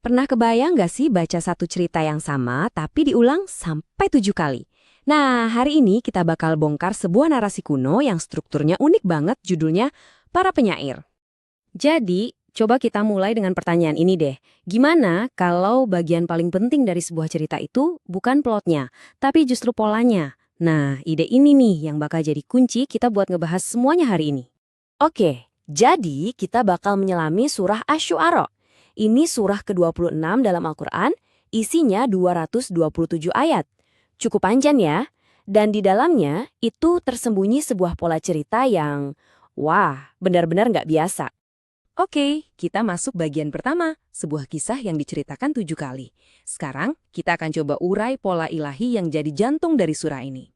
Pernah kebayang nggak sih baca satu cerita yang sama tapi diulang sampai 7 kali? Nah, hari ini kita bakal bongkar sebuah narasi kuno yang strukturnya unik banget, judulnya Para Penyair. Jadi, coba kita mulai dengan pertanyaan ini deh. Gimana kalau bagian paling penting dari sebuah cerita itu bukan plotnya, tapi justru polanya? Nah, ide ini nih yang bakal jadi kunci kita buat ngebahas semuanya hari ini. Oke, jadi kita bakal menyelami surah Asy-Syu'ara. Ini surah ke-26 dalam Al-Quran, isinya 227 ayat. Cukup panjang ya, dan di dalamnya itu tersembunyi sebuah pola cerita yang, wah, benar-benar nggak biasa. Oke, kita masuk bagian pertama, sebuah kisah yang diceritakan 7 kali. Sekarang, kita akan coba urai pola ilahi yang jadi jantung dari surah ini.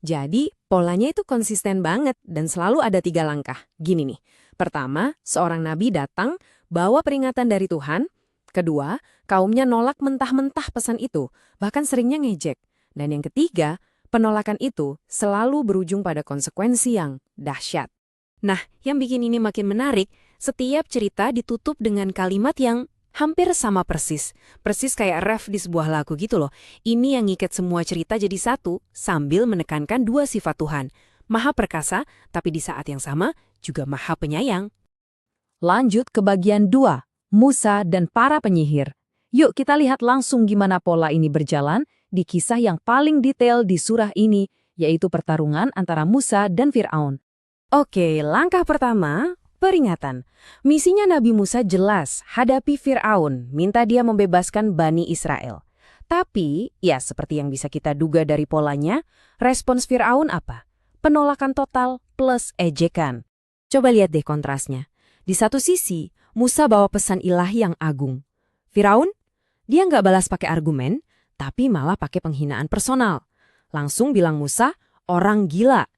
Jadi, polanya itu konsisten banget dan selalu ada 3 langkah. Gini nih, pertama, seorang nabi datang, bawa peringatan dari Tuhan. Kedua, kaumnya nolak mentah-mentah pesan itu, bahkan seringnya ngejek. Dan yang ketiga, penolakan itu selalu berujung pada konsekuensi yang dahsyat. Nah, yang bikin ini makin menarik, setiap cerita ditutup dengan kalimat yang hampir sama persis. Persis kayak ref di sebuah lagu gitu loh. Ini yang ngikat semua cerita jadi satu, sambil menekankan 2 sifat Tuhan. Maha perkasa, tapi di saat yang sama juga maha penyayang. Lanjut ke bagian 2, Musa dan para penyihir. Yuk kita lihat langsung gimana pola ini berjalan di kisah yang paling detail di surah ini, yaitu pertarungan antara Musa dan Fir'aun. Oke, langkah pertama, peringatan. Misinya Nabi Musa jelas, hadapi Fir'aun, minta dia membebaskan Bani Israel. Tapi, ya seperti yang bisa kita duga dari polanya, respons Fir'aun apa? Penolakan total plus ejekan. Coba lihat deh kontrasnya. Di satu sisi, Musa bawa pesan ilahi yang agung. Firaun, dia nggak balas pakai argumen, tapi malah pakai penghinaan personal. Langsung bilang Musa, orang gila.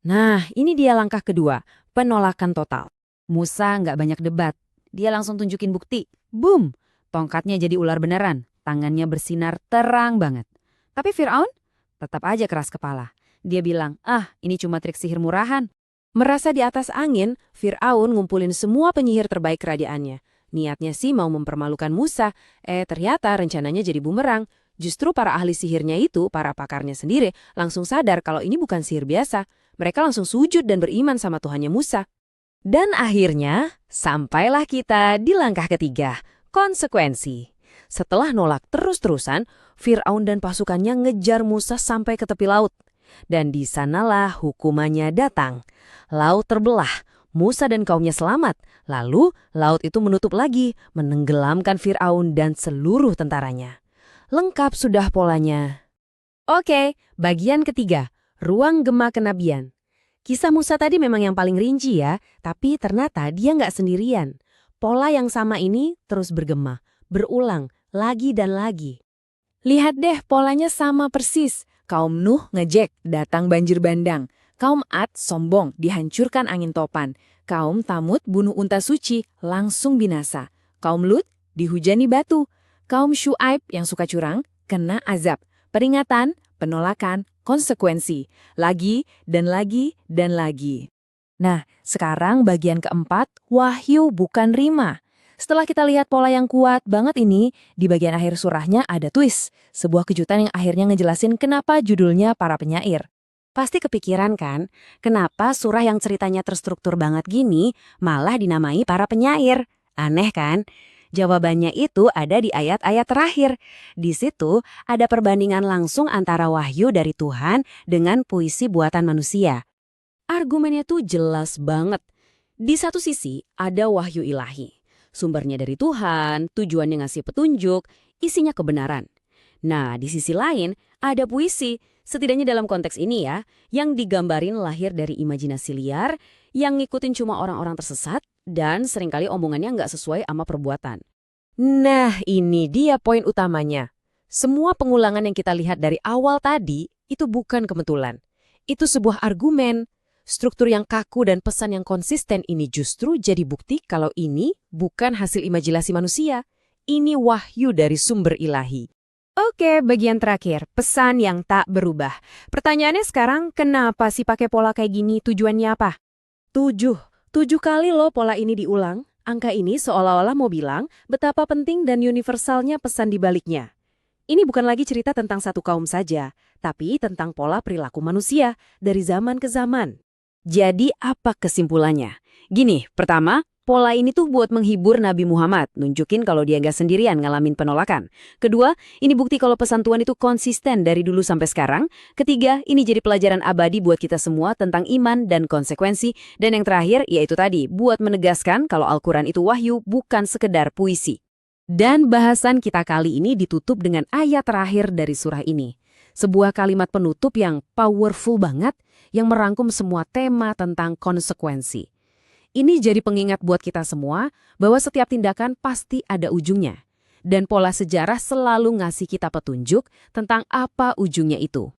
Nah, ini dia langkah kedua, penolakan total. Musa nggak banyak debat, dia langsung tunjukin bukti. Boom! Tongkatnya jadi ular beneran, tangannya bersinar terang banget. Tapi Firaun tetap aja keras kepala. Dia bilang, ini cuma trik sihir murahan. Merasa di atas angin, Fir'aun ngumpulin semua penyihir terbaik kerajaannya. Niatnya sih mau mempermalukan Musa, ternyata rencananya jadi bumerang. Justru para ahli sihirnya itu, para pakarnya sendiri, langsung sadar kalau ini bukan sihir biasa. Mereka langsung sujud dan beriman sama Tuhannya Musa. Dan akhirnya, sampailah kita di langkah ketiga, konsekuensi. Setelah nolak terus-terusan, Fir'aun dan pasukannya ngejar Musa sampai ke tepi laut. Dan di sanalah hukumannya datang. Laut terbelah, Musa dan kaumnya selamat. Lalu, laut itu menutup lagi, menenggelamkan Fir'aun dan seluruh tentaranya. Lengkap sudah polanya. Oke, bagian ketiga, ruang gema kenabian. Kisah Musa tadi memang yang paling rinci ya, tapi ternyata dia nggak sendirian. Pola yang sama ini terus bergema, berulang, lagi dan lagi. Lihat deh, polanya sama persis. Kaum Nuh ngejek, datang banjir bandang. Kaum Ad sombong, dihancurkan angin topan. Kaum Thamud bunuh unta suci, langsung binasa. Kaum Lut dihujani batu. Kaum Syu'aib yang suka curang, kena azab. Peringatan, penolakan, konsekuensi. Lagi, dan lagi, dan lagi. Nah, sekarang bagian keempat, wahyu bukan rima. Setelah kita lihat pola yang kuat banget ini, di bagian akhir surahnya ada twist. Sebuah kejutan yang akhirnya ngejelasin kenapa judulnya Para Penyair. Pasti kepikiran kan, kenapa surah yang ceritanya terstruktur banget gini malah dinamai Para Penyair? Aneh kan? Jawabannya itu ada di ayat-ayat terakhir. Di situ ada perbandingan langsung antara wahyu dari Tuhan dengan puisi buatan manusia. Argumennya tuh jelas banget. Di satu sisi ada wahyu ilahi. Sumbernya dari Tuhan, tujuannya ngasih petunjuk, isinya kebenaran. Nah, di sisi lain ada puisi, setidaknya dalam konteks ini ya, yang digambarin lahir dari imajinasi liar, yang ngikutin cuma orang-orang tersesat, dan seringkali omongannya nggak sesuai sama perbuatan. Nah, ini dia poin utamanya. Semua pengulangan yang kita lihat dari awal tadi, itu bukan kebetulan. Itu sebuah argumen. Struktur yang kaku dan pesan yang konsisten ini justru jadi bukti kalau ini bukan hasil imajinasi manusia. Ini wahyu dari sumber ilahi. Oke, bagian terakhir, pesan yang tak berubah. Pertanyaannya sekarang, kenapa sih pakai pola kayak gini? Tujuannya apa? 7 kali loh pola ini diulang. Angka ini seolah-olah mau bilang betapa penting dan universalnya pesan di baliknya. Ini bukan lagi cerita tentang satu kaum saja, tapi tentang pola perilaku manusia dari zaman ke zaman. Jadi apa kesimpulannya? Gini, pertama, pola ini tuh buat menghibur Nabi Muhammad, nunjukin kalau dia nggak sendirian ngalamin penolakan. Kedua, ini bukti kalau pesan Tuhan itu konsisten dari dulu sampai sekarang. Ketiga, ini jadi pelajaran abadi buat kita semua tentang iman dan konsekuensi. Dan yang terakhir, yaitu tadi, buat menegaskan kalau Al-Quran itu wahyu, bukan sekedar puisi. Dan bahasan kita kali ini ditutup dengan ayat terakhir dari surah ini. Sebuah kalimat penutup yang powerful banget, yang merangkum semua tema tentang konsekuensi. Ini jadi pengingat buat kita semua bahwa setiap tindakan pasti ada ujungnya. Dan pola sejarah selalu ngasih kita petunjuk tentang apa ujungnya itu.